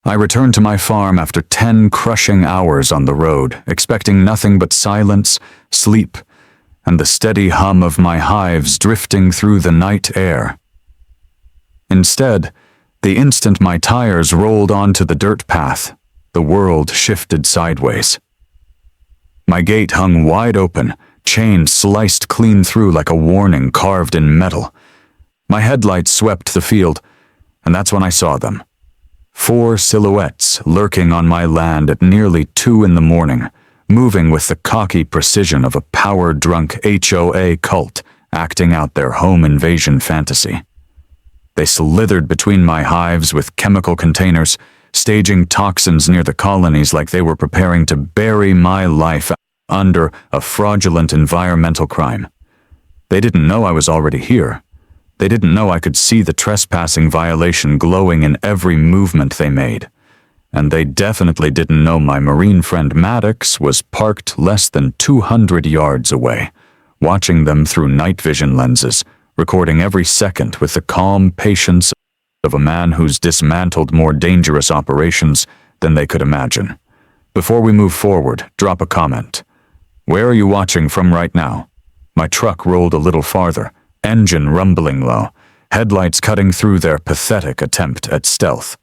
I returned to my farm after 10 crushing hours on the road, expecting nothing but silence, sleep, and the steady hum of my hives drifting through the night air. Instead, the instant my tires rolled onto the dirt path, the world shifted sideways. My gate hung wide open, chain sliced clean through like a warning carved in metal. My headlights swept the field, and that's when I saw them. 4 silhouettes lurking on my land at nearly 2 in the morning, moving with the cocky precision of a power-drunk HOA cult acting out their home invasion fantasy. They slithered between my hives with chemical containers, staging toxins near the colonies like they were preparing to bury my life under a fraudulent environmental crime. They didn't know I was already here. They didn't know I could see the trespassing violation glowing in every movement they made. And they definitely didn't know my marine friend Maddox was parked less than 200 yards away, watching them through night vision lenses, recording every second with the calm patience of a man who's dismantled more dangerous operations than they could imagine. Before we move forward, drop a comment. Where are you watching from right now? My truck rolled a little farther, engine rumbling low, headlights cutting through their pathetic attempt at stealth.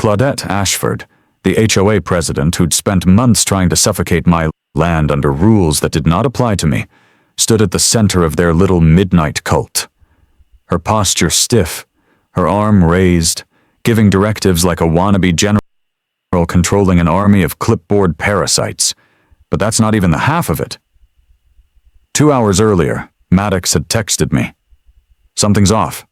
Claudette Ashford, the HOA president who'd spent months trying to suffocate my land under rules that did not apply to me, stood at the center of their little midnight cult. Her posture stiff, her arm raised, giving directives like a wannabe general controlling an army of clipboard parasites. But that's not even the half of it. 2 hours earlier, Maddox had texted me. Something's off.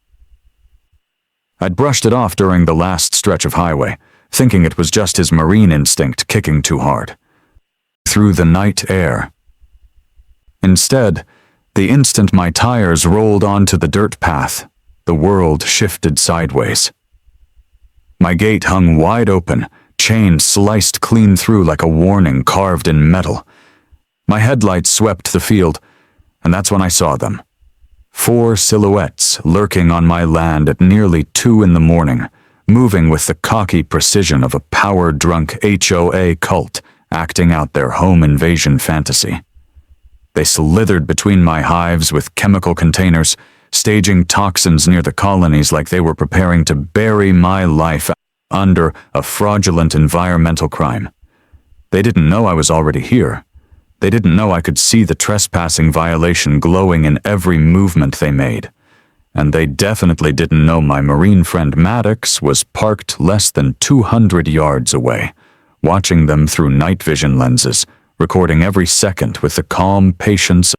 I'd brushed it off during the last stretch of highway, thinking it was just his marine instinct kicking too hard. Through the night air. Instead, the instant my tires rolled onto the dirt path, the world shifted sideways. My gate hung wide open, chain sliced clean through like a warning carved in metal. My headlights swept the field, and that's when I saw them. 4 silhouettes lurking on my land at nearly 2 in the morning, moving with the cocky precision of a power-drunk HOA cult acting out their home invasion fantasy. They slithered between my hives with chemical containers, staging toxins near the colonies like they were preparing to bury my life under a fraudulent environmental crime. They didn't know I was already here. They didn't know I could see the trespassing violation glowing in every movement they made. And they definitely didn't know my marine friend Maddox was parked less than 200 yards away, watching them through night vision lenses, recording every second with the calm patience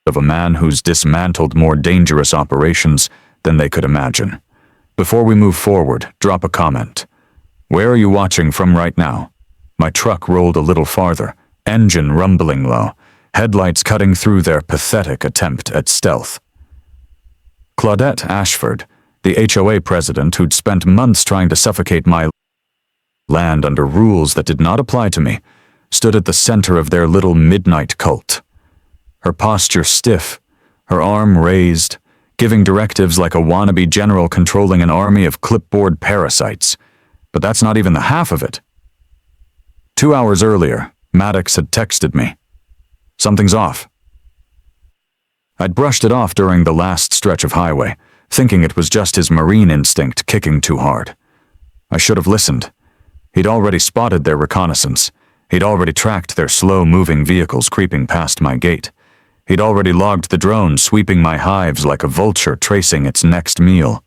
of a man who's dismantled more dangerous operations than they could imagine. Before we move forward, drop a comment. Where are you watching from right now? My truck rolled a little farther, engine rumbling low, headlights cutting through their pathetic attempt at stealth. Claudette Ashford, the HOA president who'd spent months trying to suffocate my land under rules that did not apply to me, stood at the center of their little midnight cult. Her posture stiff, her arm raised, giving directives like a wannabe general controlling an army of clipboard parasites. But that's not even the half of it. 2 hours earlier, Maddox had texted me. Something's off. I'd brushed it off during the last stretch of highway, thinking it was just his marine instinct kicking too hard. I should have listened. He'd already spotted their reconnaissance. He'd already tracked their slow-moving vehicles creeping past my gate. He'd already logged the drone sweeping my hives like a vulture tracing its next meal.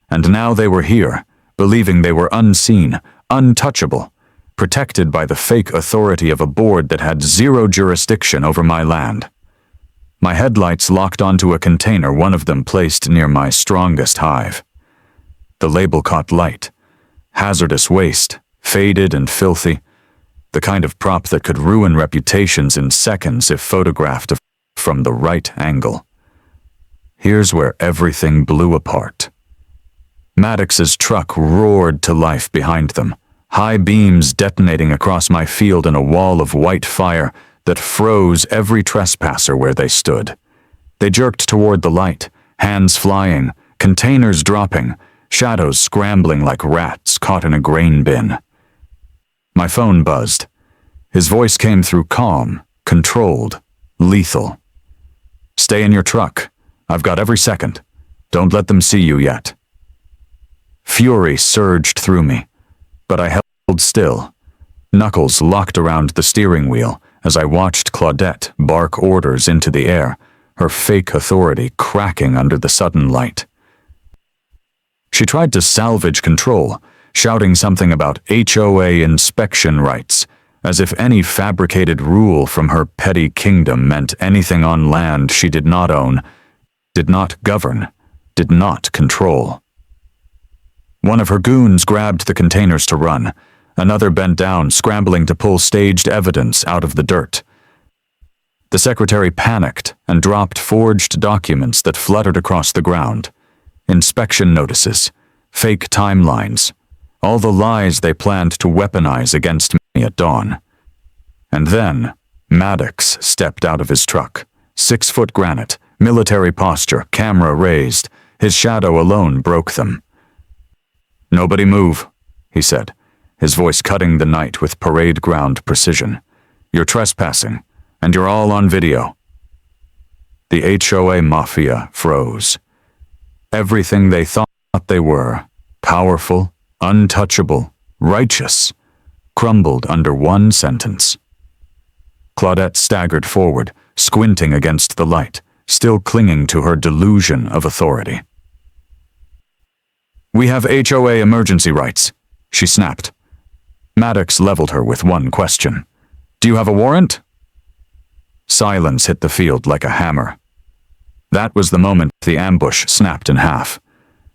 And now they were here, believing they were unseen, untouchable, protected by the fake authority of a board that had zero jurisdiction over my land. My headlights locked onto a container, one of them placed near my strongest hive. The label caught light. Hazardous waste, faded and filthy, the kind of prop that could ruin reputations in seconds if photographed from the right angle. Here's where everything blew apart. Maddox's truck roared to life behind them, high beams detonating across my field in a wall of white fire that froze every trespasser where they stood. They jerked toward the light, hands flying, containers dropping, shadows scrambling like rats caught in a grain bin. My phone buzzed. His voice came through calm, controlled, lethal. "Stay in your truck. I've got every second. Don't let them see you yet." Fury surged through me, but I held still, knuckles locked around the steering wheel as I watched Claudette bark orders into the air, her fake authority cracking under the sudden light. She tried to salvage control, shouting something about HOA inspection rights, as if any fabricated rule from her petty kingdom meant anything on land she did not own, did not govern, did not control. One of her goons grabbed the containers to run. Another bent down, scrambling to pull staged evidence out of the dirt. The secretary panicked and dropped forged documents that fluttered across the ground. Inspection notices, fake timelines, all the lies they planned to weaponize against me at dawn. And then, Maddox stepped out of his truck. 6-foot granite, military posture, camera raised. His shadow alone broke them. "Nobody move," he said, his voice cutting the night with parade ground precision. "You're trespassing, and you're all on video." The HOA mafia froze. Everything they thought they were, powerful, untouchable, righteous, crumbled under one sentence. Claudette staggered forward, squinting against the light, still clinging to her delusion of authority. "We have HOA emergency rights," she snapped. Maddox leveled her with one question. "Do you have a warrant?" Silence hit the field like a hammer. That was the moment the ambush snapped in half.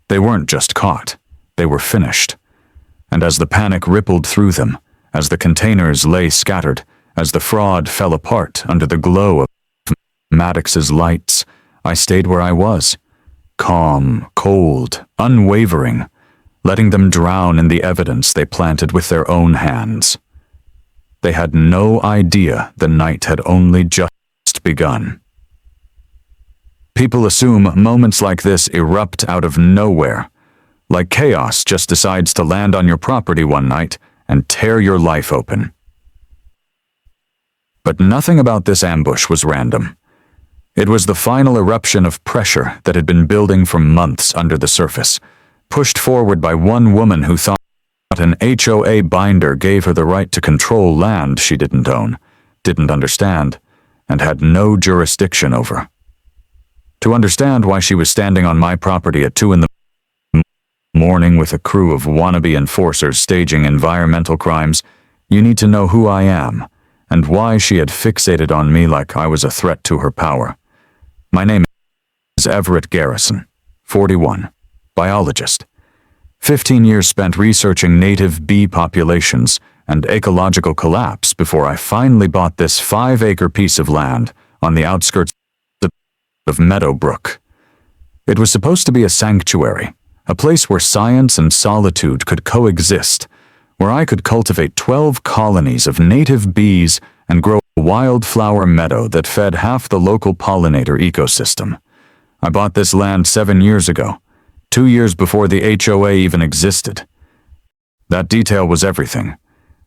They weren't just caught, they were finished. And as the panic rippled through them, as the containers lay scattered, as the fraud fell apart under the glow of Maddox's lights, I stayed where I was, calm, cold, unwavering, letting them drown in the evidence they planted with their own hands. They had no idea the night had only just begun. People assume moments like this erupt out of nowhere, like chaos just decides to land on your property one night and tear your life open. But nothing about this ambush was random. It was the final eruption of pressure that had been building for months under the surface, pushed forward by one woman who thought an HOA binder gave her the right to control land she didn't own, didn't understand, and had no jurisdiction over. To understand why she was standing on my property at 2 a.m. with a crew of wannabe enforcers staging environmental crimes, you need to know who I am, and why she had fixated on me like I was a threat to her power. My name is Everett Garrison, 41, biologist. 15 years spent researching native bee populations and ecological collapse before I finally bought this 5-acre piece of land on the outskirts of Meadowbrook. It was supposed to be a sanctuary, a place where science and solitude could coexist, where I could cultivate 12 colonies of native bees and grow a wildflower meadow that fed half the local pollinator ecosystem. I bought this land 7 years ago, 2 years before the HOA even existed. That detail was everything.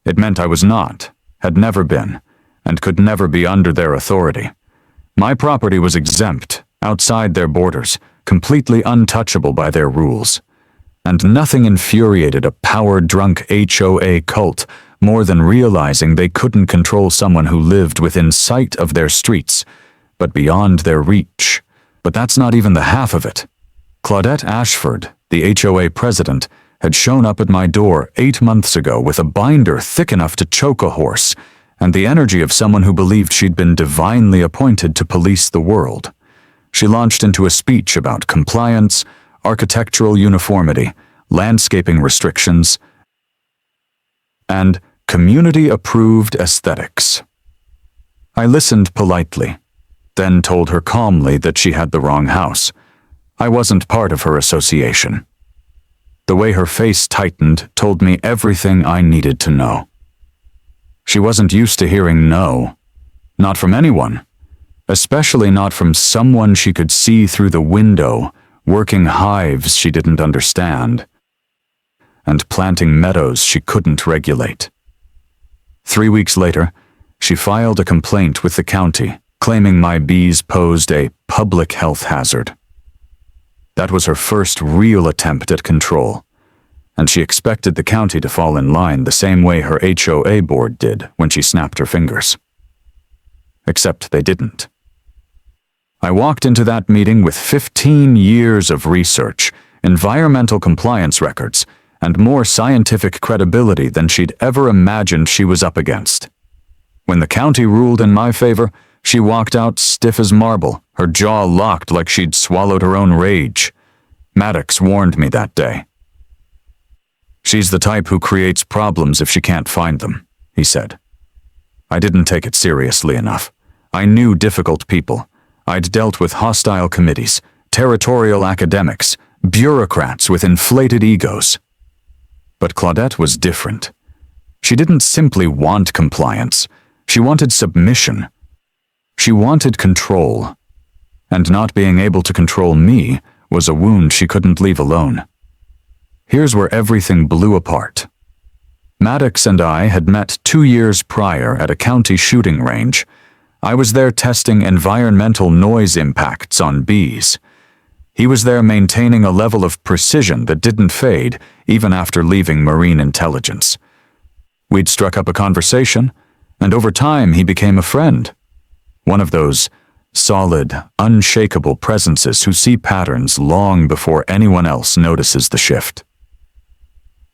It meant I was not, had never been, and could never be under their authority. My property was exempt, outside their borders, completely untouchable by their rules. And nothing infuriated a power-drunk HOA cult more than realizing they couldn't control someone who lived within sight of their streets, but beyond their reach. But that's not even the half of it. Claudette Ashford, the HOA president, had shown up at my door 8 months ago with a binder thick enough to choke a horse, and the energy of someone who believed she'd been divinely appointed to police the world. She launched into a speech about compliance, architectural uniformity, landscaping restrictions, and community-approved aesthetics. I listened politely, then told her calmly that she had the wrong house. I wasn't part of her association. The way her face tightened told me everything I needed to know. She wasn't used to hearing no, not from anyone, especially not from someone she could see through the window working hives she didn't understand, and planting meadows she couldn't regulate. 3 weeks later, she filed a complaint with the county, claiming my bees posed a public health hazard. That was her first real attempt at control, and she expected the county to fall in line the same way her HOA board did when she snapped her fingers. Except they didn't. I walked into that meeting with 15 years of research, environmental compliance records, and more scientific credibility than she'd ever imagined she was up against. When the county ruled in my favor, she walked out stiff as marble, her jaw locked like she'd swallowed her own rage. Maddox warned me that day. "She's the type who creates problems if she can't find them," he said. I didn't take it seriously enough. I knew difficult people. I'd dealt with hostile committees, territorial academics, bureaucrats with inflated egos. But Claudette was different. She didn't simply want compliance. She wanted submission. She wanted control. And not being able to control me was a wound she couldn't leave alone. Here's where everything blew apart. Maddox and I had met 2 years prior at a county shooting range. I was there testing environmental noise impacts on bees. He was there maintaining a level of precision that didn't fade even after leaving Marine Intelligence. We'd struck up a conversation, and over time he became a friend. One of those solid, unshakable presences who see patterns long before anyone else notices the shift.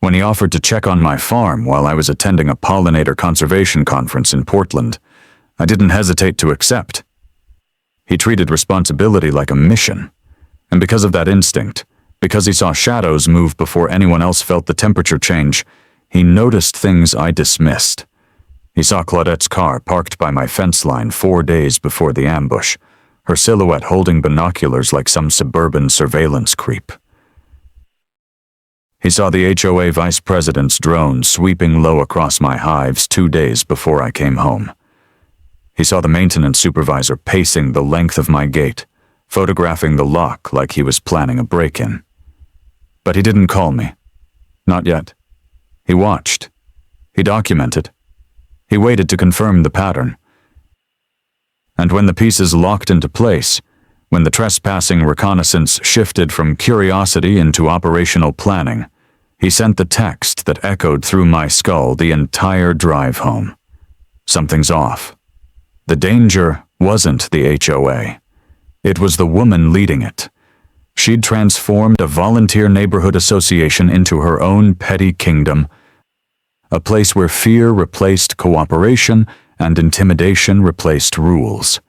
When he offered to check on my farm while I was attending a pollinator conservation conference in Portland, I didn't hesitate to accept. He treated responsibility like a mission, and because of that instinct, because he saw shadows move before anyone else felt the temperature change, he noticed things I dismissed. He saw Claudette's car parked by my fence line 4 days before the ambush, her silhouette holding binoculars like some suburban surveillance creep. He saw the HOA vice president's drone sweeping low across my hives 2 days before I came home. He saw the maintenance supervisor pacing the length of my gate, photographing the lock like he was planning a break-in. But he didn't call me. Not yet. He watched. He documented. He waited to confirm the pattern. And when the pieces locked into place, when the trespassing reconnaissance shifted from curiosity into operational planning, he sent the text that echoed through my skull the entire drive home. Something's off. The danger wasn't the HOA. It was the woman leading it. She'd transformed a volunteer neighborhood association into her own petty kingdom, a place where fear replaced cooperation and intimidation replaced rules.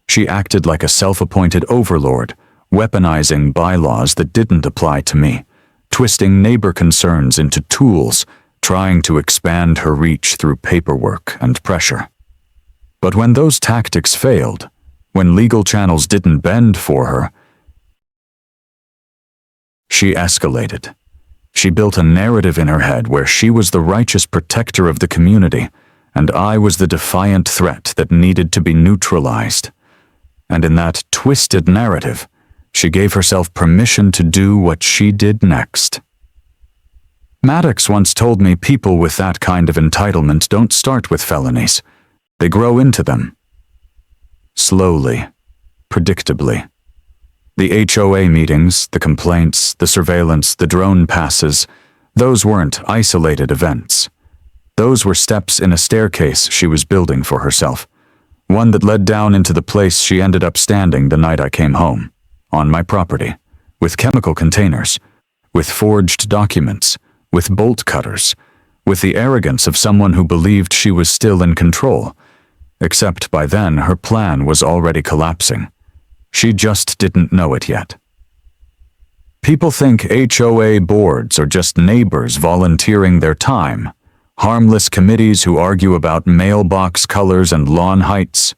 She acted like a self-appointed overlord, weaponizing bylaws that didn't apply to me, twisting neighbor concerns into tools, trying to expand her reach through paperwork and pressure. But when those tactics failed, when legal channels didn't bend for her, she escalated. She built a narrative in her head where she was the righteous protector of the community, and I was the defiant threat that needed to be neutralized. And in that twisted narrative, she gave herself permission to do what she did next. Maddox once told me people with that kind of entitlement don't start with felonies. They grow into them. Slowly, predictably. The HOA meetings, the complaints, the surveillance, the drone passes, those weren't isolated events. Those were steps in a staircase she was building for herself, one that led down into the place she ended up standing the night I came home, on my property, with chemical containers, with forged documents, with bolt cutters, with the arrogance of someone who believed she was still in control, except by then her plan was already collapsing. She just didn't know it yet. People think HOA boards are just neighbors volunteering their time, harmless committees who argue about mailbox colors and lawn heights.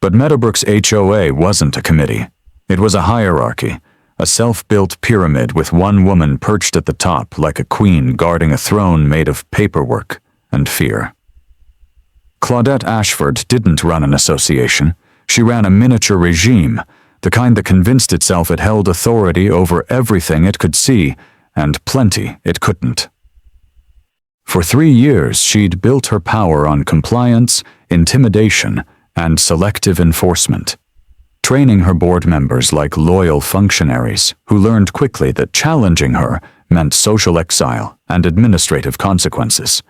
But Meadowbrook's HOA wasn't a committee. It was a hierarchy, a self-built pyramid with one woman perched at the top like a queen guarding a throne made of paperwork and fear. Claudette Ashford didn't run an association. She ran a miniature regime, the kind that convinced itself it held authority over everything it could see, and plenty it couldn't. For 3 years, she'd built her power on compliance, intimidation, and selective enforcement, training her board members like loyal functionaries who learned quickly that challenging her meant social exile and administrative consequences.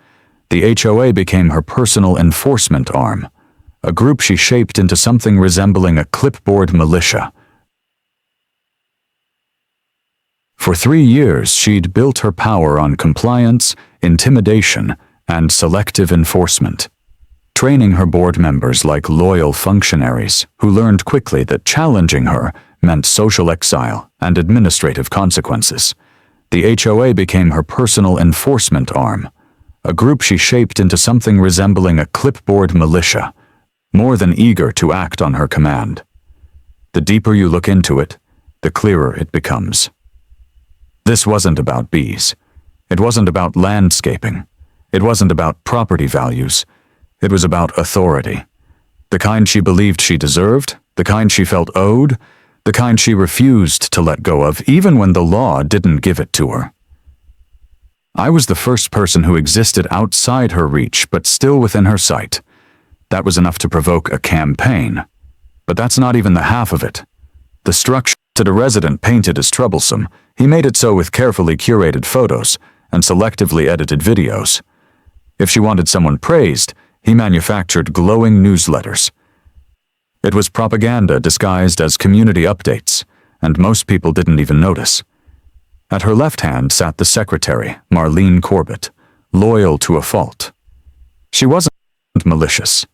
The HOA became her personal enforcement arm, a group she shaped into something resembling a clipboard militia. For 3 years, she'd built her power on compliance, intimidation, and selective enforcement, training her board members like loyal functionaries who learned quickly that challenging her meant social exile and administrative consequences. The HOA became her personal enforcement arm, a group she shaped into something resembling a clipboard militia, more than eager to act on her command. The deeper you look into it, the clearer it becomes. This wasn't about bees. It wasn't about landscaping. It wasn't about property values. It was about authority. The kind she believed she deserved, the kind she felt owed, the kind she refused to let go of even when the law didn't give it to her. I was the first person who existed outside her reach but still within her sight. That was enough to provoke a campaign. But that's not even the half of it. The structure that a resident painted as troublesome, he made it so with carefully curated photos and selectively edited videos. If she wanted someone praised, he manufactured glowing newsletters. It was propaganda disguised as community updates, and most people didn't even notice. At her left hand sat the secretary, Marlene Corbett, loyal to a fault. She wasn't malicious.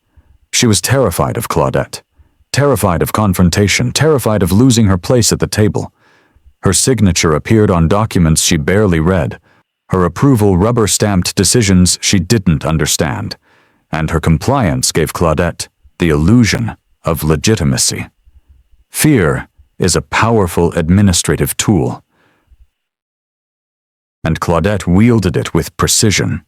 She was terrified of Claudette, terrified of confrontation, terrified of losing her place at the table. Her signature appeared on documents she barely read, her approval rubber-stamped decisions she didn't understand, and her compliance gave Claudette the illusion of legitimacy. Fear is a powerful administrative tool, and Claudette wielded it with precision.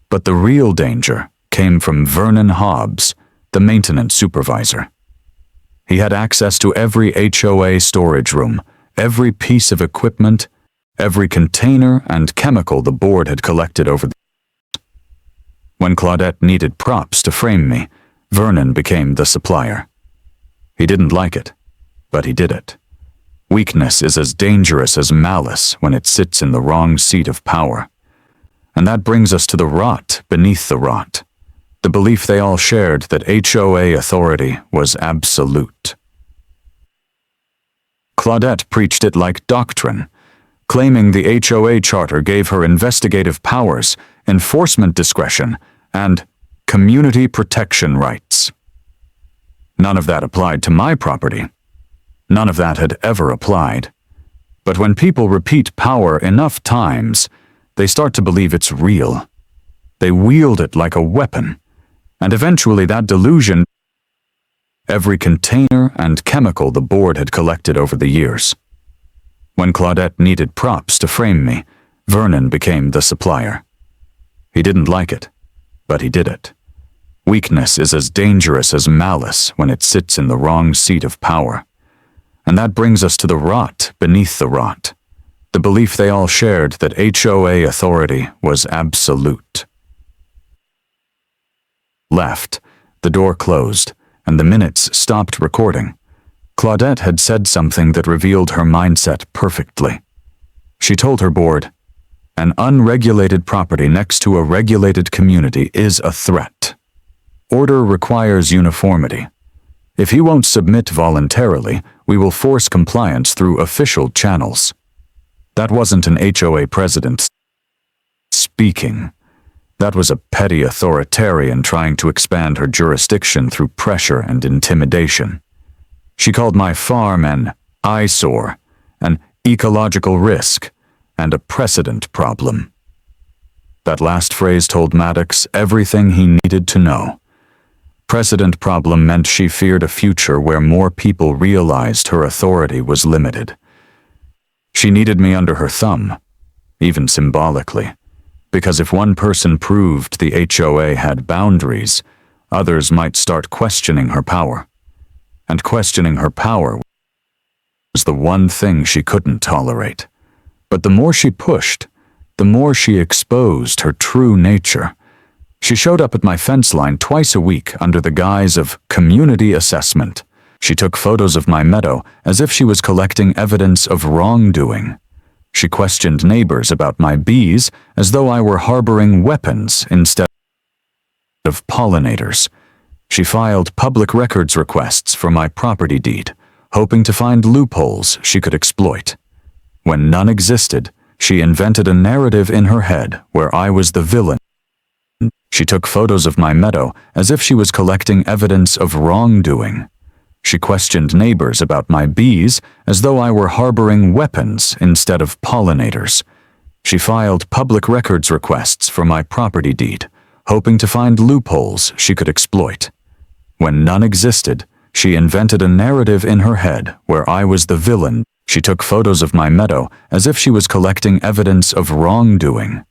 But the real danger came from Vernon Hobbs, the maintenance supervisor. He had access to every HOA storage room, every piece of equipment, every container and chemical the board had collected over the years. When Claudette needed props to frame me, Vernon became the supplier. He didn't like it, but he did it. Weakness is as dangerous as malice when it sits in the wrong seat of power. And that brings us to the rot beneath the rot. The belief they all shared that HOA authority was absolute. Claudette preached it like doctrine, claiming the HOA charter gave her investigative powers, enforcement discretion, and community protection rights. None of that applied to my property. None of that had ever applied. But when people repeat power enough times, they start to believe it's real. They wield it like a weapon, and eventually that delusion every container and chemical the board had collected over the years. When Claudette needed props to frame me, Vernon became the supplier. He didn't like it, but he did it. Weakness is as dangerous as malice when it sits in the wrong seat of power. And that brings us to the rot beneath the rot. The belief they all shared that HOA authority was absolute. Left, the door closed, and the minutes stopped recording. Claudette had said something that revealed her mindset perfectly. She told her board, "An unregulated property next to a regulated community is a threat. Order requires uniformity. If he won't submit voluntarily, we will force compliance through official channels." That wasn't an HOA president speaking. That was a petty authoritarian trying to expand her jurisdiction through pressure and intimidation. She called my farm an eyesore, an ecological risk, and a precedent problem. That last phrase told Maddox everything he needed to know. Precedent problem meant she feared a future where more people realized her authority was limited. She needed me under her thumb, even symbolically, because if one person proved the HOA had boundaries, others might start questioning her power. And questioning her power was the one thing she couldn't tolerate. But the more she pushed, the more she exposed her true nature. She showed up at my fence line twice a week under the guise of community assessment. She took photos of my meadow as if she was collecting evidence of wrongdoing. She questioned neighbors about my bees as though I were harboring weapons instead of pollinators. She filed public records requests for my property deed, hoping to find loopholes she could exploit. When none existed, she invented a narrative in her head where I was the villain. She took photos of my meadow as if she was collecting evidence of wrongdoing. She questioned neighbors about my bees as though I were harboring weapons instead of pollinators. She filed public records requests for my property deed, hoping to find loopholes she could exploit. When none existed, she invented a narrative in her head where I was the villain. She took photos of my meadow as if she was collecting evidence of wrongdoing.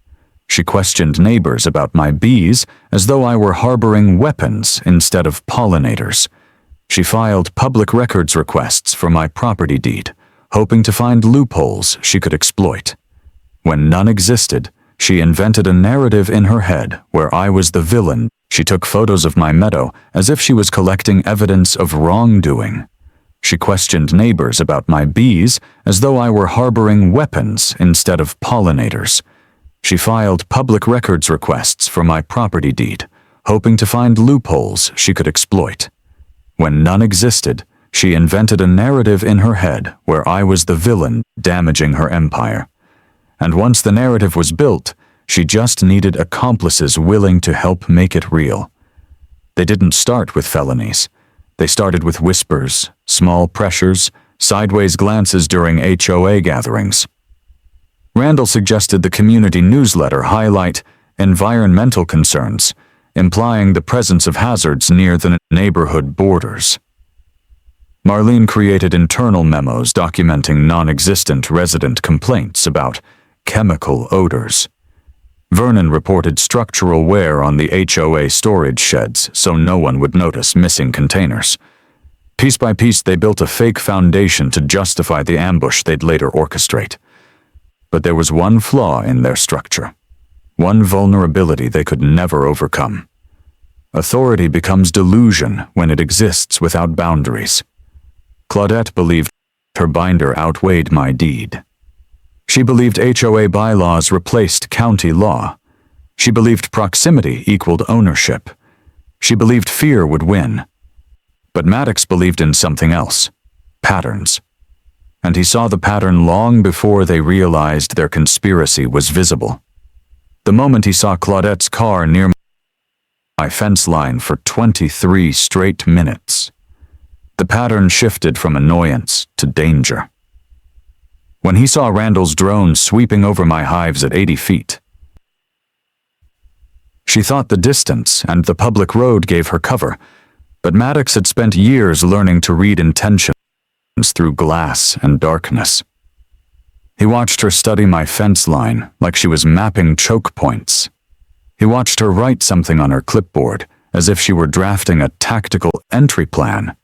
She questioned neighbors about my bees as though I were harboring weapons instead of pollinators. She filed public records requests for my property deed, hoping to find loopholes she could exploit. When none existed, she invented a narrative in her head where I was the villain. She took photos of my meadow as if she was collecting evidence of wrongdoing. She questioned neighbors about my bees as though I were harboring weapons instead of pollinators. She filed public records requests for my property deed, hoping to find loopholes she could exploit. When none existed, she invented a narrative in her head where I was the villain, damaging her empire. And once the narrative was built, she just needed accomplices willing to help make it real. They didn't start with felonies. They started with whispers, small pressures, sideways glances during HOA gatherings. Randall suggested the community newsletter highlight environmental concerns, implying the presence of hazards near the neighborhood borders. Marlene created internal memos documenting non-existent resident complaints about chemical odors. Vernon reported structural wear on the HOA storage sheds so no one would notice missing containers. Piece by piece, they built a fake foundation to justify the ambush they'd later orchestrate. But there was one flaw in their structure, one vulnerability they could never overcome. Authority becomes delusion when it exists without boundaries. Claudette believed her binder outweighed my deed. She believed HOA bylaws replaced county law. She believed proximity equaled ownership. She believed fear would win. But Maddox believed in something else, patterns. And he saw the pattern long before they realized their conspiracy was visible. The moment he saw Claudette's car near my fence line for 23 straight minutes, the pattern shifted from annoyance to danger. When he saw Randall's drone sweeping over my hives at 80 feet, she thought the distance and the public road gave her cover, but Maddox had spent years learning to read intentions through glass and darkness. He watched her study my fence line like she was mapping choke points. He watched her write something on her clipboard as if she were drafting a tactical entry plan.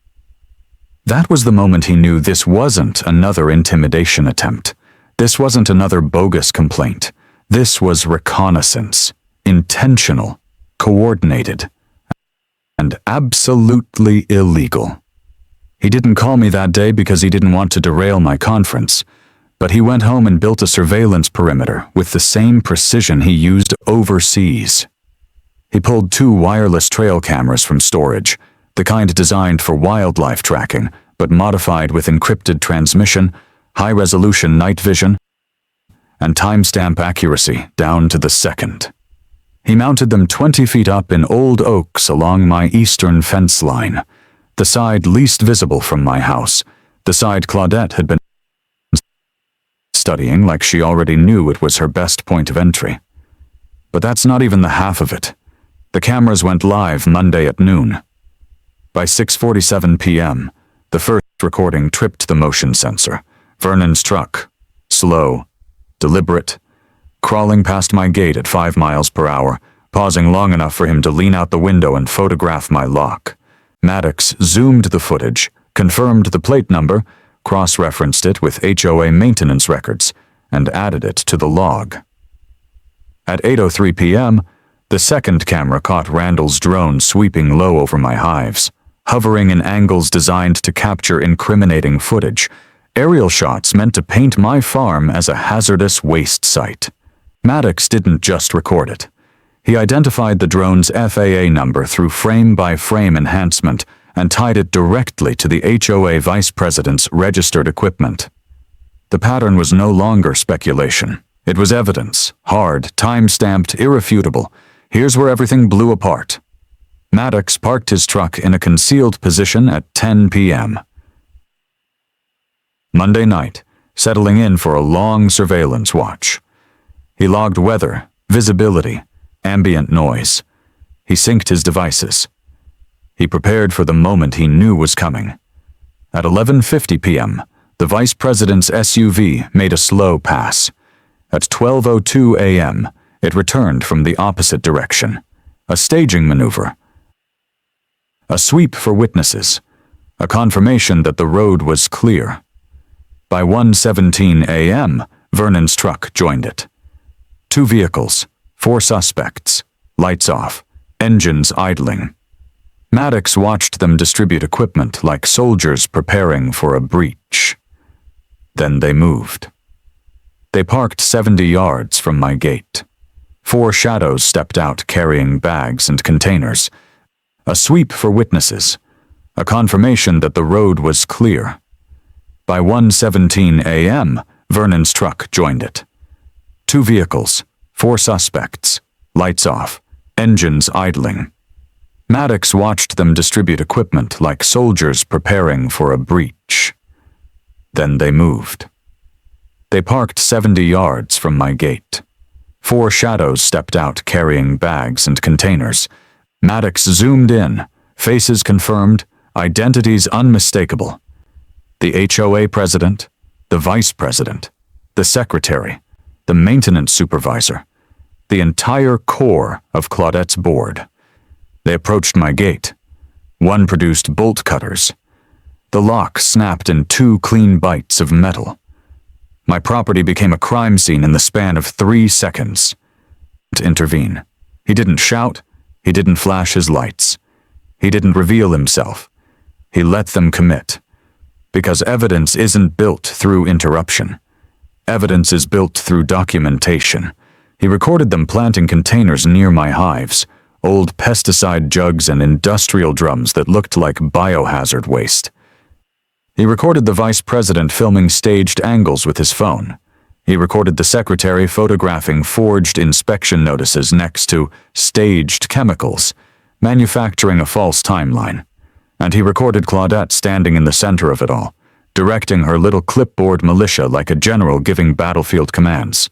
That was the moment he knew this wasn't another intimidation attempt. This wasn't another bogus complaint. This was reconnaissance, intentional, coordinated, and absolutely illegal. He didn't call me that day because he didn't want to derail my conference, but he went home and built a surveillance perimeter with the same precision he used overseas. He pulled 2 wireless trail cameras from storage, the kind designed for wildlife tracking, but modified with encrypted transmission, high-resolution night vision, and timestamp accuracy down to the second. He mounted them 20 feet up in old oaks along my eastern fence line, the side least visible from my house, the side Claudette had been studying like she already knew it was her best point of entry. But that's not even the half of it. The cameras went live Monday at noon. By 6:47 p.m., the first recording tripped the motion sensor. Vernon's truck, slow, deliberate, crawling past my gate at 5 miles per hour, pausing long enough for him to lean out the window and photograph my lock. Maddox zoomed the footage, confirmed the plate number, cross-referenced it with HOA maintenance records, and added it to the log. At 8:03 p.m., the second camera caught Randall's drone sweeping low over my hives, hovering in angles designed to capture incriminating footage, aerial shots meant to paint my farm as a hazardous waste site. Maddox didn't just record it. He identified the drone's FAA number through frame-by-frame enhancement and tied it directly to the HOA vice president's registered equipment. The pattern was no longer speculation. It was evidence, hard, time-stamped, irrefutable. Here's where everything blew apart. Maddox parked his truck in a concealed position at 10 p.m. Monday night, settling in for a long surveillance watch. He logged weather, visibility, ambient noise. He synced his devices. He prepared for the moment he knew was coming. At 11:50 p.m., the vice president's SUV made a slow pass. At 12:02 a.m., it returned from the opposite direction. A staging maneuver. A sweep for witnesses. A confirmation that the road was clear. By 1:17 a.m., Vernon's truck joined it. 2 vehicles, 4 suspects, lights off, engines idling. Maddox watched them distribute equipment like soldiers preparing for a breach. Then they moved. They parked 70 yards from my gate. 4 shadows stepped out carrying bags and containers. A sweep for witnesses. A confirmation that the road was clear. By 1:17 a.m., Vernon's truck joined it. 2 vehicles, 4 suspects, lights off, engines idling. Maddox watched them distribute equipment like soldiers preparing for a breach. Then they moved. They parked 70 yards from my gate. 4 shadows stepped out carrying bags and containers. Maddox zoomed in, faces confirmed, identities unmistakable. The HOA president, the vice president, the secretary, the maintenance supervisor, the entire core of Claudette's board. They approached my gate. One produced bolt cutters. The lock snapped in 2 clean bites of metal. My property became a crime scene in the span of 3 seconds. To intervene. He didn't shout. He didn't flash his lights. He didn't reveal himself. He let them commit. Because evidence isn't built through interruption. Evidence is built through documentation. He recorded them planting containers near my hives, old pesticide jugs and industrial drums that looked like biohazard waste. He recorded the vice president filming staged angles with his phone. He recorded the secretary photographing forged inspection notices next to staged chemicals, manufacturing a false timeline. And he recorded Claudette standing in the center of it all, directing her little clipboard militia like a general giving battlefield commands.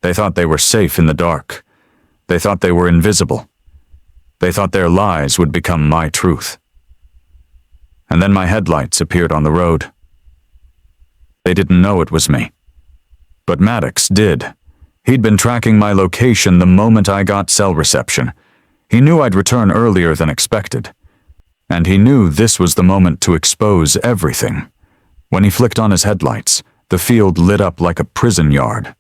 They thought they were safe in the dark. They thought they were invisible. They thought their lies would become my truth. And then my headlights appeared on the road. They didn't know it was me. But Maddox did. He'd been tracking my location the moment I got cell reception. He knew I'd return earlier than expected. And he knew this was the moment to expose everything. When he flicked on his headlights, the field lit up like a prison yard.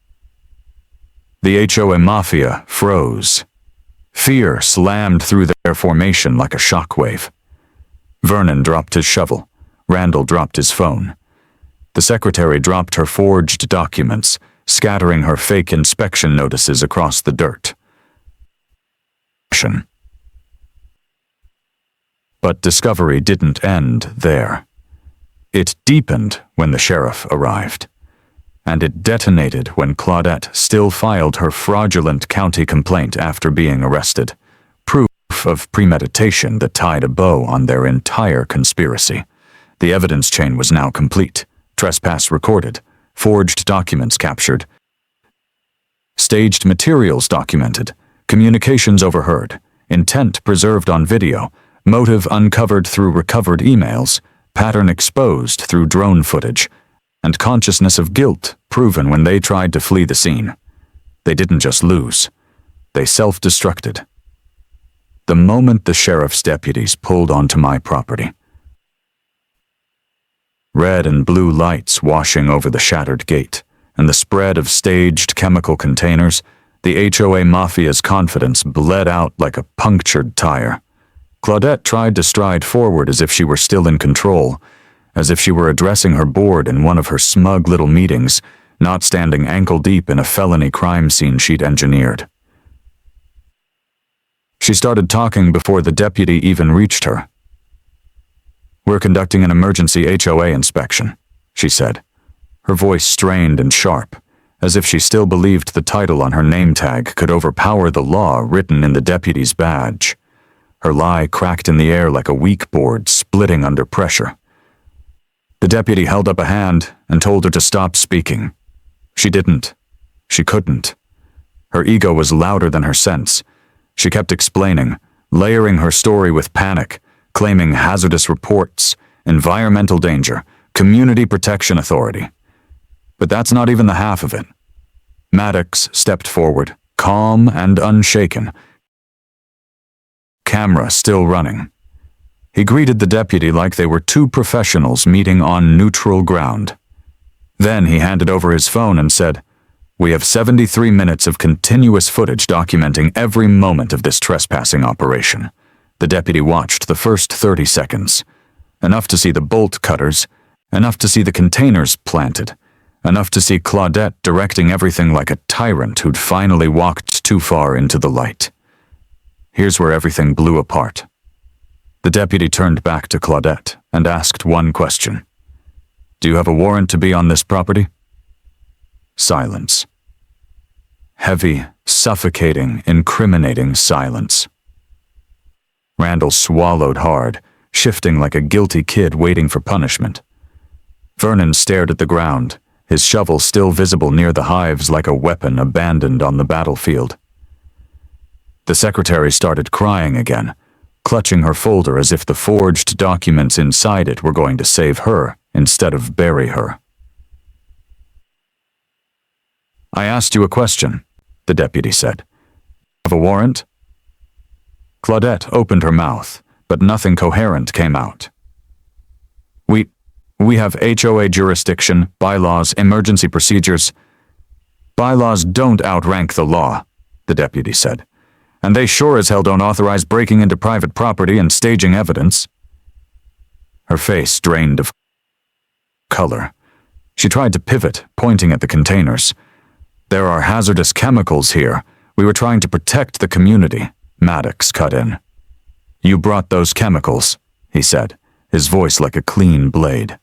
The HOA Mafia froze. Fear slammed through their formation like a shockwave. Vernon dropped his shovel. Randall dropped his phone. The secretary dropped her forged documents, scattering her fake inspection notices across the dirt. But discovery didn't end there. It deepened when the sheriff arrived. And it detonated when Claudette still filed her fraudulent county complaint after being arrested. Proof of premeditation that tied a bow on their entire conspiracy. The evidence chain was now complete. Trespass recorded. Forged documents captured. Staged materials documented. Communications overheard. Intent preserved on video. Motive uncovered through recovered emails. Pattern exposed through drone footage. And consciousness of guilt proven when they tried to flee the scene. They didn't just lose. They self-destructed. The moment the sheriff's deputies pulled onto my property, red and blue lights washing over the shattered gate, and the spread of staged chemical containers. The HOA Mafia's confidence bled out like a punctured tire. Claudette tried to stride forward as if she were still in control, as if she were addressing her board in one of her smug little meetings, not standing ankle-deep in a felony crime scene she'd engineered. She started talking before the deputy even reached her. "We're conducting an emergency HOA inspection," she said, her voice strained and sharp, as if she still believed the title on her name tag could overpower the law written in the deputy's badge. Her lie cracked in the air like a weak board splitting under pressure. The deputy held up a hand and told her to stop speaking. She didn't. She couldn't. Her ego was louder than her sense. She kept explaining, layering her story with panic, claiming hazardous reports, environmental danger, community protection authority. But that's not even the half of it. Maddox stepped forward, calm and unshaken, camera still running. He greeted the deputy like they were two professionals meeting on neutral ground. Then he handed over his phone and said, "We have 73 minutes of continuous footage documenting every moment of this trespassing operation." The deputy watched the first 30 seconds. Enough to see the bolt cutters, enough to see the containers planted, enough to see Claudette directing everything like a tyrant who'd finally walked too far into the light. Here's where everything blew apart. The deputy turned back to Claudette and asked one question. "Do you have a warrant to be on this property?" Silence. Heavy, suffocating, incriminating silence. Randall swallowed hard, shifting like a guilty kid waiting for punishment. Vernon stared at the ground, his shovel still visible near the hives like a weapon abandoned on the battlefield. The secretary started crying again, clutching her folder as if the forged documents inside it were going to save her instead of bury her. "I asked you a question," the deputy said. "Have a warrant?" Claudette opened her mouth, but nothing coherent came out. We have HOA jurisdiction, bylaws, emergency procedures." "Bylaws don't outrank the law," the deputy said. "And they sure as hell don't authorize breaking into private property and staging evidence." Her face drained of color. She tried to pivot, pointing at the containers. "There are hazardous chemicals here. We were trying to protect the community," Maddox cut in. "You brought those chemicals," he said, his voice like a clean blade.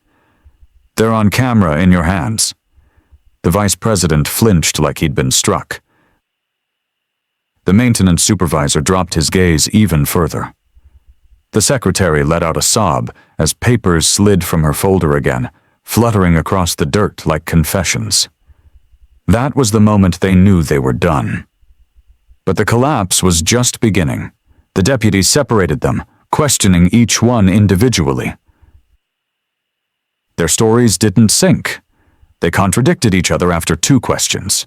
"They're on camera in your hands." The vice president flinched like he'd been struck. The maintenance supervisor dropped his gaze even further. The secretary let out a sob as papers slid from her folder again, fluttering across the dirt like confessions. That was the moment they knew they were done. But the collapse was just beginning. The deputy separated them, questioning each one individually. Their stories didn't sync. They contradicted each other after 2 questions.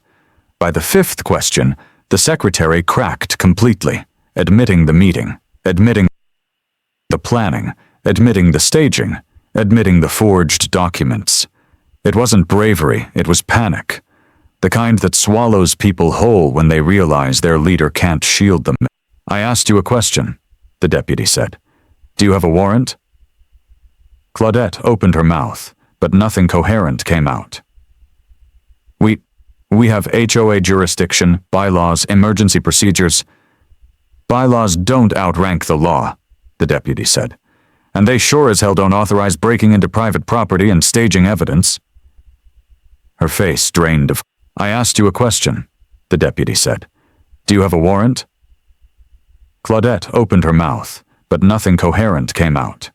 By the 5th question, the secretary cracked completely, admitting the meeting, admitting the planning, admitting the staging, admitting the forged documents. It wasn't bravery, it was panic. The kind that swallows people whole when they realize their leader can't shield them. "I asked you a question," the deputy said. "Do you have a warrant?" Claudette opened her mouth, but nothing coherent came out. We have HOA jurisdiction, bylaws, emergency procedures." "Bylaws don't outrank the law," the deputy said. "And they sure as hell don't authorize breaking into private property and staging evidence." Her face drained of. "I asked you a question," the deputy said. "Do you have a warrant?" Claudette opened her mouth, but nothing coherent came out.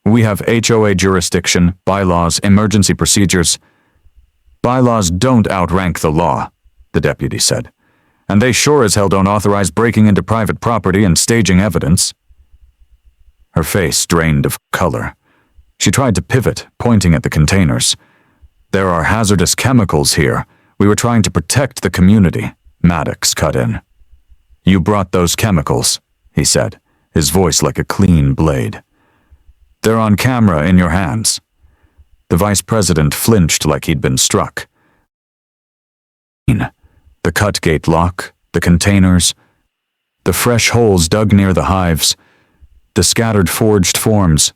We have HOA jurisdiction, bylaws, emergency procedures." "Bylaws don't outrank the law," the deputy said. "And they sure as hell don't authorize breaking into private property and staging evidence." Her face drained of color. She tried to pivot, pointing at the containers. "There are hazardous chemicals here. We were trying to protect the community," Maddox cut in. "You brought those chemicals," he said, his voice like a clean blade. They're on camera in your hands." The vice president flinched like he'd been struck. The cut gate lock, the containers, the fresh holes dug near the hives, the scattered forged forms.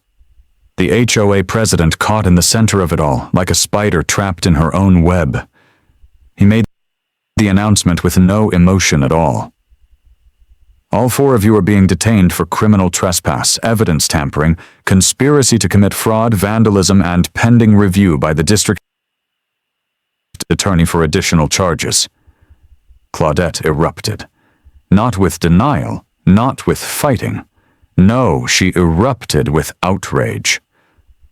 The HOA president caught in the center of it all, like a spider trapped in her own web. He made the announcement with no emotion at all. "All 4 of you are being detained for criminal trespass, evidence tampering, conspiracy to commit fraud, vandalism, and pending review by the district attorney for additional charges." Claudette erupted. Not with denial, not with fighting. No, she erupted with outrage.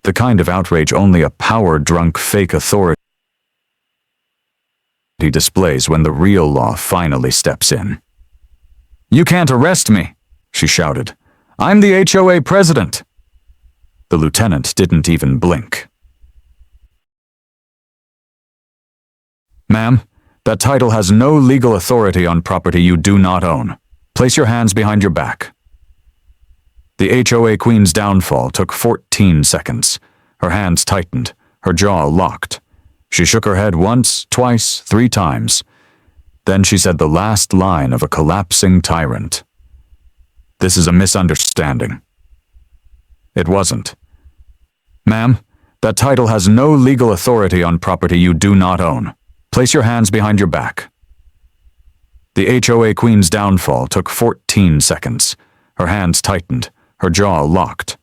The kind of outrage only a power-drunk fake authority displays when the real law finally steps in. "You can't arrest me," she shouted. "I'm the HOA president." The lieutenant didn't even blink. "Ma'am, that title has no legal authority on property you do not own. Place your hands behind your back." The HOA queen's downfall took 14 seconds. Her hands tightened, her jaw locked. She shook her head once, twice, 3 times. Then she said the last line of a collapsing tyrant. "This is a misunderstanding." It wasn't. "Ma'am, that title has no legal authority on property you do not own. Place your hands behind your back." The HOA queen's downfall took 14 seconds. Her hands tightened, her jaw locked.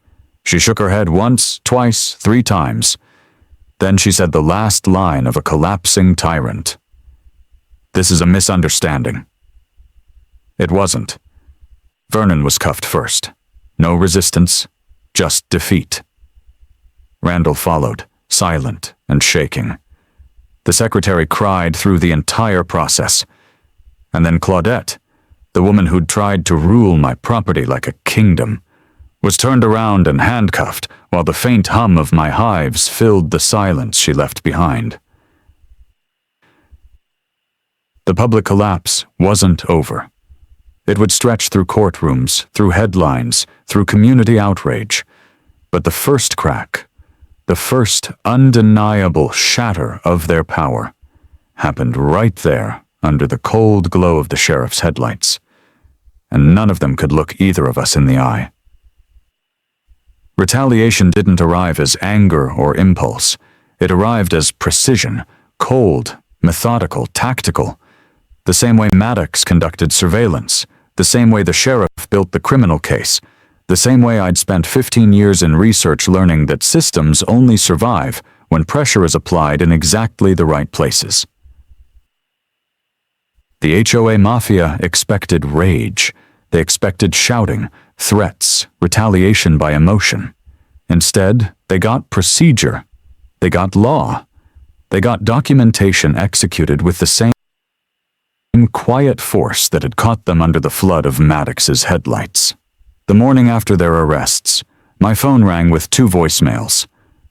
She shook her head once, twice, 3 times. Then she said the last line of a collapsing tyrant. "This is a misunderstanding." It wasn't. Vernon was cuffed first. No resistance, just defeat. Randall followed, silent and shaking. The secretary cried through the entire process. And then Claudette, the woman who'd tried to rule my property like a kingdom, was turned around and handcuffed while the faint hum of my hives filled the silence she left behind. The public collapse wasn't over. It would stretch through courtrooms, through headlines, through community outrage. But the first crack, the first undeniable shatter of their power, happened right there under the cold glow of the sheriff's headlights. And none of them could look either of us in the eye. Retaliation didn't arrive as anger or impulse. It arrived as precision, cold, methodical, tactical. The same way Maddox conducted surveillance, the same way the sheriff built the criminal case, the same way I'd spent 15 years in research learning that systems only survive when pressure is applied in exactly the right places. The HOA mafia expected rage. They expected shouting, threats, retaliation by emotion. Instead, they got procedure. They got law. They got documentation executed with the same quiet force that had caught them under the flood of Maddox's headlights. The morning after their arrests, my phone rang with 2 voicemails.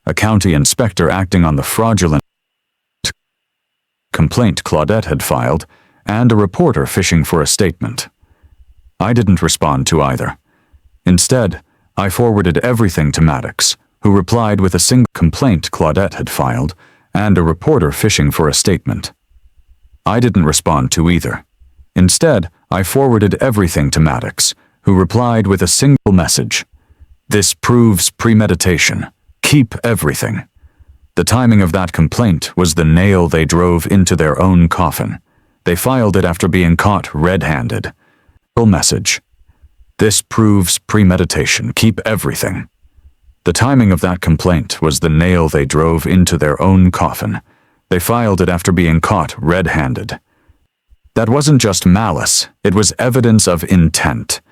A county inspector acting on the fraudulent complaint Claudette had filed, and a reporter fishing for a statement. I didn't respond to either. Instead, I forwarded everything to Maddox, who replied with a single complaint Claudette had filed, and a reporter fishing for a statement. I didn't respond to either. Instead, I forwarded everything to Maddox, who replied with a single message. "This proves premeditation. Keep everything." The timing of that complaint was the nail they drove into their own coffin. They filed it after being caught red-handed. Message. "This proves premeditation. Keep everything." The timing of that complaint was the nail they drove into their own coffin. They filed it after being caught red-handed. That wasn't just malice, it was evidence of intent.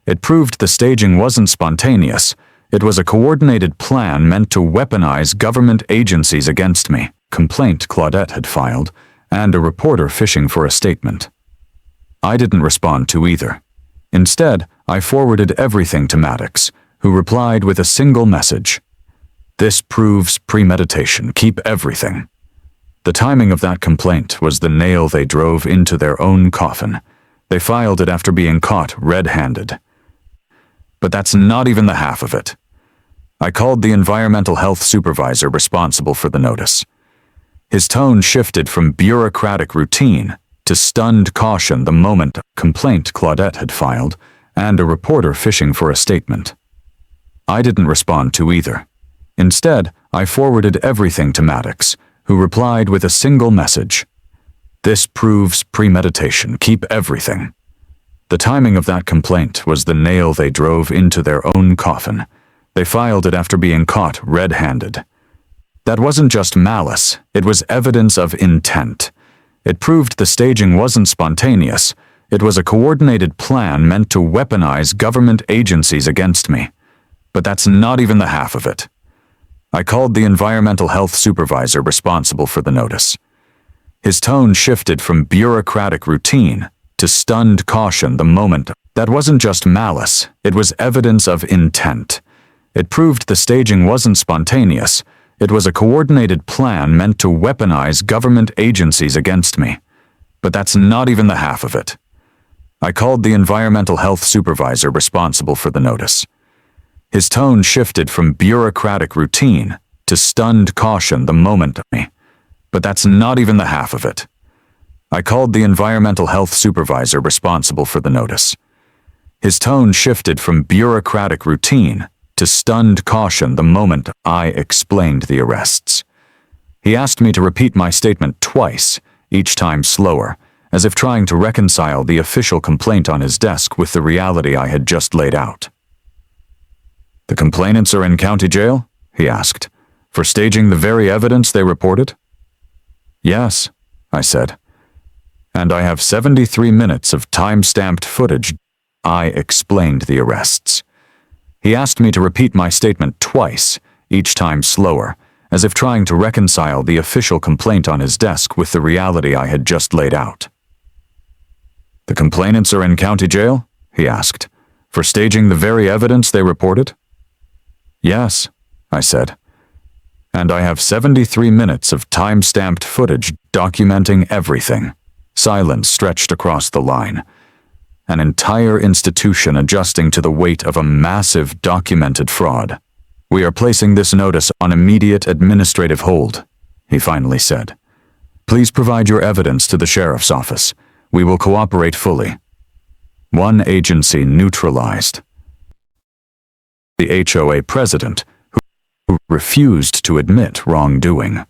It proved the staging wasn't spontaneous. It was a coordinated plan meant to weaponize government agencies against me, complaint Claudette had filed, and a reporter fishing for a statement. I didn't respond to either. Instead, I forwarded everything to Maddox, who replied with a single message. "This proves premeditation. Keep everything." The timing of that complaint was the nail they drove into their own coffin. They filed it after being caught red-handed. But that's not even the half of it. I called the environmental health supervisor responsible for the notice. His tone shifted from bureaucratic routine to stunned caution the moment a complaint Claudette had filed and a reporter fishing for a statement. I didn't respond to either. Instead, I forwarded everything to Maddox, who replied with a single message. This proves premeditation. Keep everything. The timing of that complaint was the nail they drove into their own coffin. They filed it after being caught red-handed. That wasn't just malice, it was evidence of intent. It proved the staging wasn't spontaneous. It was a coordinated plan meant to weaponize government agencies against me. But that's not even the half of it. I called the environmental health supervisor responsible for the notice. His tone shifted from bureaucratic routine to stunned caution the moment. That wasn't just malice, it was evidence of intent. It proved the staging wasn't spontaneous. It was a coordinated plan meant to weaponize government agencies against me. But that's not even the half of it. I called the environmental health supervisor responsible for the notice. His tone shifted from bureaucratic routine to stunned caution the moment of me. But that's not even the half of it. I called the environmental health supervisor responsible for the notice. His tone shifted from bureaucratic routine to stunned caution the moment I explained the arrests. He asked me to repeat my statement twice, each time slower, as if trying to reconcile the official complaint on his desk with the reality I had just laid out. The complainants are in county jail? He asked, for staging the very evidence they reported? Yes, I said. And I have 73 minutes of time-stamped footage. I explained the arrests. He asked me to repeat my statement twice, each time slower, as if trying to reconcile the official complaint on his desk with the reality I had just laid out. The complainants are in county jail? He asked, for staging the very evidence they reported? Yes, I said. And I have 73 minutes of time-stamped footage documenting everything. Silence stretched across the line. An entire institution adjusting to the weight of a massive documented fraud. We are placing this notice on immediate administrative hold, he finally said. Please provide your evidence to the sheriff's office. We will cooperate fully. One agency neutralized. The HOA president, who refused to admit wrongdoing.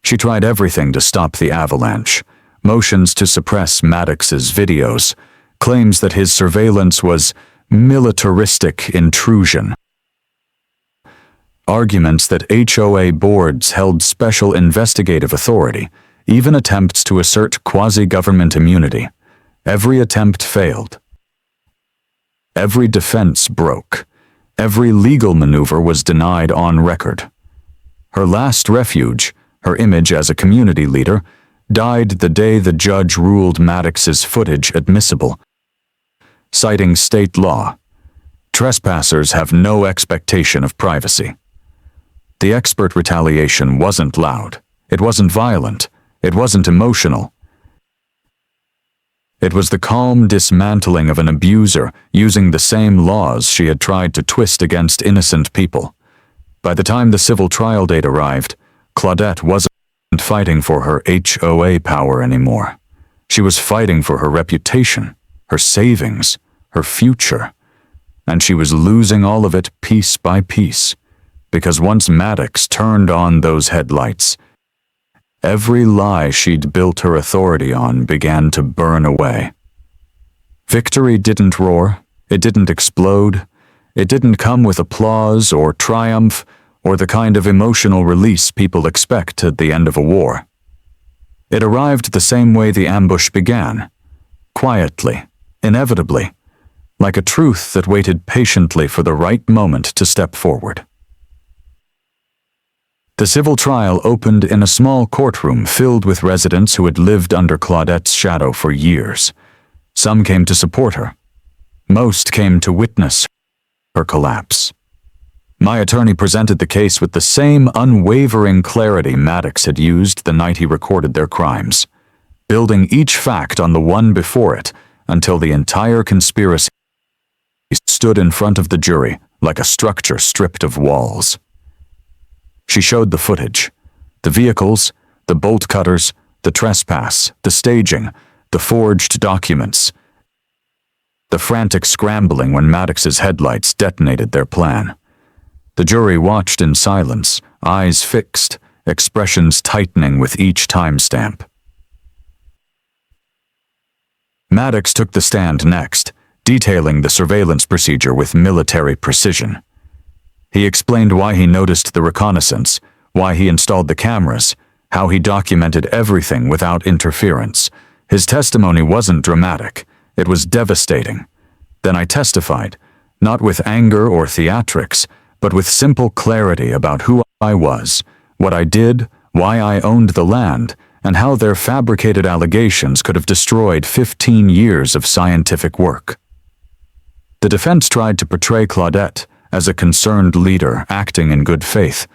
She tried everything to stop the avalanche. Motions to suppress Maddox's videos. Claims that his surveillance was militaristic intrusion. Arguments that HOA boards held special investigative authority, even attempts to assert quasi-government immunity. Every attempt failed. Every defense broke. Every legal maneuver was denied on record. Her last refuge, her image as a community leader, died the day the judge ruled Maddox's footage admissible. Citing state law, trespassers have no expectation of privacy. The expert retaliation wasn't loud, it wasn't violent, it wasn't emotional. It was the calm dismantling of an abuser using the same laws she had tried to twist against innocent people. By the time the civil trial date arrived, Claudette wasn't fighting for her HOA power anymore. She was fighting for her reputation, her savings, her future, and she was losing all of it piece by piece, because once Maddox turned on those headlights, every lie she'd built her authority on began to burn away. Victory didn't roar, it didn't explode, it didn't come with applause or triumph or the kind of emotional release people expect at the end of a war. It arrived the same way the ambush began, quietly, inevitably, like a truth that waited patiently for the right moment to step forward. The civil trial opened in a small courtroom filled with residents who had lived under Claudette's shadow for years. Some came to support her. Most came to witness her collapse. My attorney presented the case with the same unwavering clarity Maddox had used the night he recorded their crimes, building each fact on the one before it until the entire conspiracy stood in front of the jury, like a structure stripped of walls. She showed the footage. The vehicles, the bolt cutters, the trespass, the staging, the forged documents, the frantic scrambling when Maddox's headlights detonated their plan. The jury watched in silence, eyes fixed, expressions tightening with each timestamp. Maddox took the stand next, detailing the surveillance procedure with military precision. He explained why he noticed the reconnaissance, why he installed the cameras, how he documented everything without interference. His testimony wasn't dramatic, it was devastating. Then I testified, not with anger or theatrics, but with simple clarity about who I was, what I did, why I owned the land, and how their fabricated allegations could have destroyed 15 years of scientific work. The defense tried to portray Claudette as a concerned leader acting in good faith,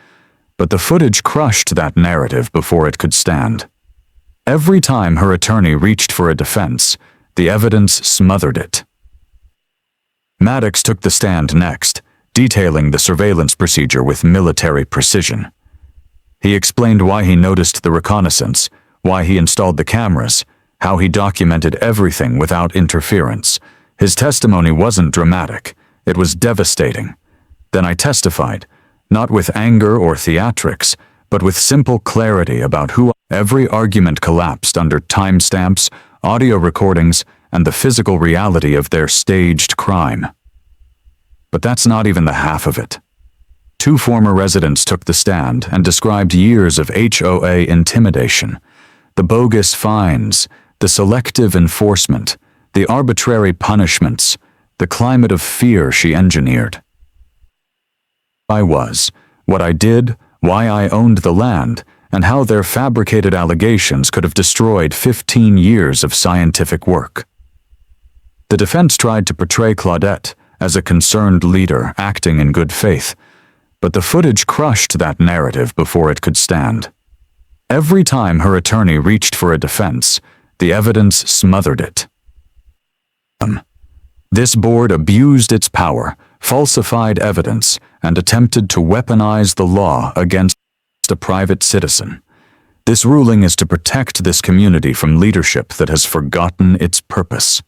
but the footage crushed that narrative before it could stand. Every time her attorney reached for a defense, the evidence smothered it. Maddox took the stand next, detailing the surveillance procedure with military precision. He explained why he noticed the reconnaissance, why he installed the cameras, how he documented everything without interference. His testimony wasn't dramatic, it was devastating. Then I testified, not with anger or theatrics, but with simple clarity about who. Every argument collapsed under timestamps, audio recordings, and the physical reality of their staged crime. But that's not even the half of it. 2 former residents took the stand and described years of HOA intimidation, the bogus fines, the selective enforcement, the arbitrary punishments, the climate of fear she engineered. I was, what I did, why I owned the land, and how their fabricated allegations could have destroyed 15 years of scientific work. The defense tried to portray Claudette as a concerned leader acting in good faith, but the footage crushed that narrative before it could stand. Every time her attorney reached for a defense, the evidence smothered it. This board abused its power, falsified evidence, and attempted to weaponize the law against a private citizen. This ruling is to protect this community from leadership that has forgotten its purpose.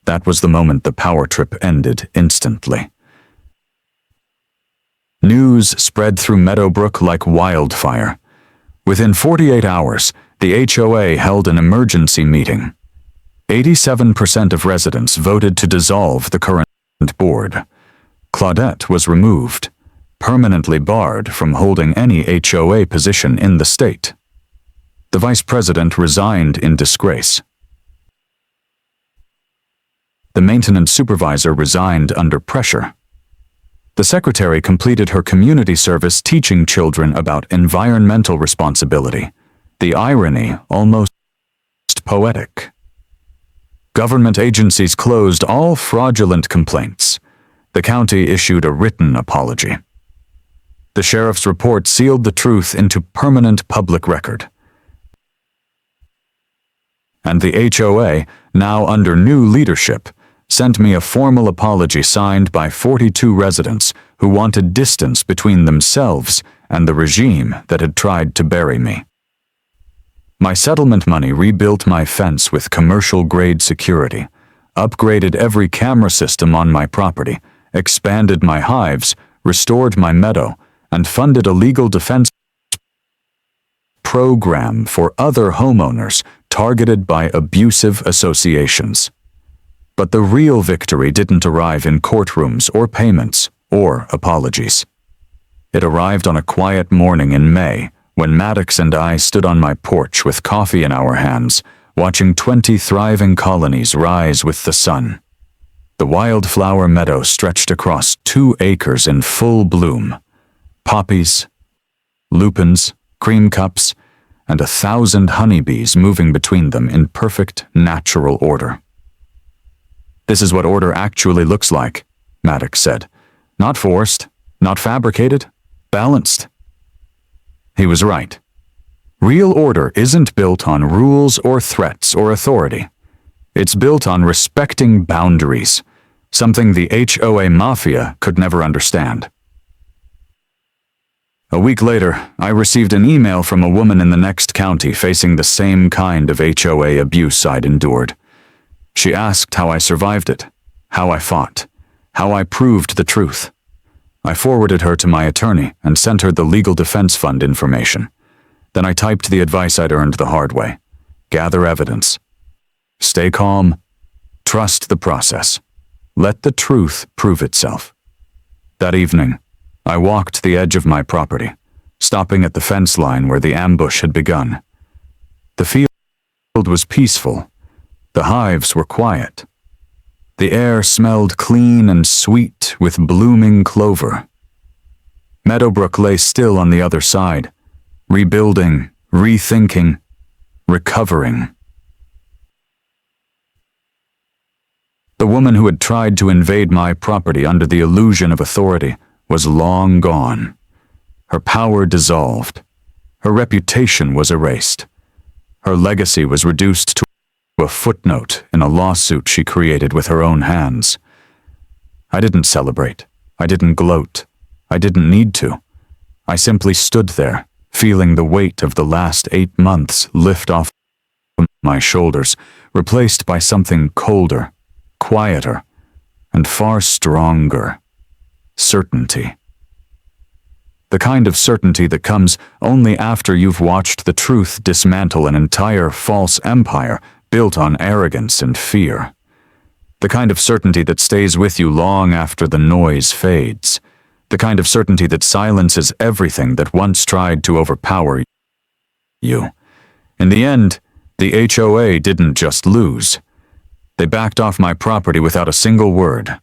That was the moment the power trip ended instantly. News spread through Meadowbrook like wildfire. Within 48 hours, the HOA held an emergency meeting. 87% of residents voted to dissolve the current board. Claudette was removed, permanently barred from holding any HOA position in the state. The vice president resigned in disgrace. The maintenance supervisor resigned under pressure. The secretary completed her community service teaching children about environmental responsibility. The irony almost poetic. Government agencies closed all fraudulent complaints. The county issued a written apology. The sheriff's report sealed the truth into permanent public record. And the HOA, now under new leadership, sent me a formal apology signed by 42 residents who wanted distance between themselves and the regime that had tried to bury me. My settlement money rebuilt my fence with commercial-grade security, upgraded every camera system on my property, expanded my hives, restored my meadow, and funded a legal defense program for other homeowners targeted by abusive associations. But the real victory didn't arrive in courtrooms or payments or apologies. It arrived on a quiet morning in May when Maddox and I stood on my porch with coffee in our hands, watching 20 thriving colonies rise with the sun. The wildflower meadow stretched across 2 acres in full bloom. Poppies, lupins, cream cups, and 1,000 honeybees moving between them in perfect natural order. "This is what order actually looks like," Maddox said. "Not forced, not fabricated, balanced." He was right. Real order isn't built on rules or threats or authority. It's built on respecting boundaries, something the HOA mafia could never understand. A week later, I received an email from a woman in the next county facing the same kind of HOA abuse I'd endured. She asked how I survived it, how I fought, how I proved the truth. I forwarded her to my attorney and sent her the legal defense fund information. Then I typed the advice I'd earned the hard way. Gather evidence. Stay calm. Trust the process. Let the truth prove itself. That evening, I walked the edge of my property, stopping at the fence line where the ambush had begun. The field was peaceful. The hives were quiet. The air smelled clean and sweet with blooming clover. Meadowbrook lay still on the other side, rebuilding, rethinking, recovering. The woman who had tried to invade my property under the illusion of authority was long gone. Her power dissolved. Her reputation was erased. Her legacy was reduced to a footnote in a lawsuit she created with her own hands. I didn't celebrate. I didn't gloat. I didn't need to. I simply stood there, feeling the weight of the last 8 months lift off my shoulders, replaced by something colder, quieter, and far stronger. Certainty. The kind of certainty that comes only after you've watched the truth dismantle an entire false empire built on arrogance and fear. The kind of certainty that stays with you long after the noise fades. The kind of certainty that silences everything that once tried to overpower you. In the end, the HOA didn't just lose. They backed off my property without a single word.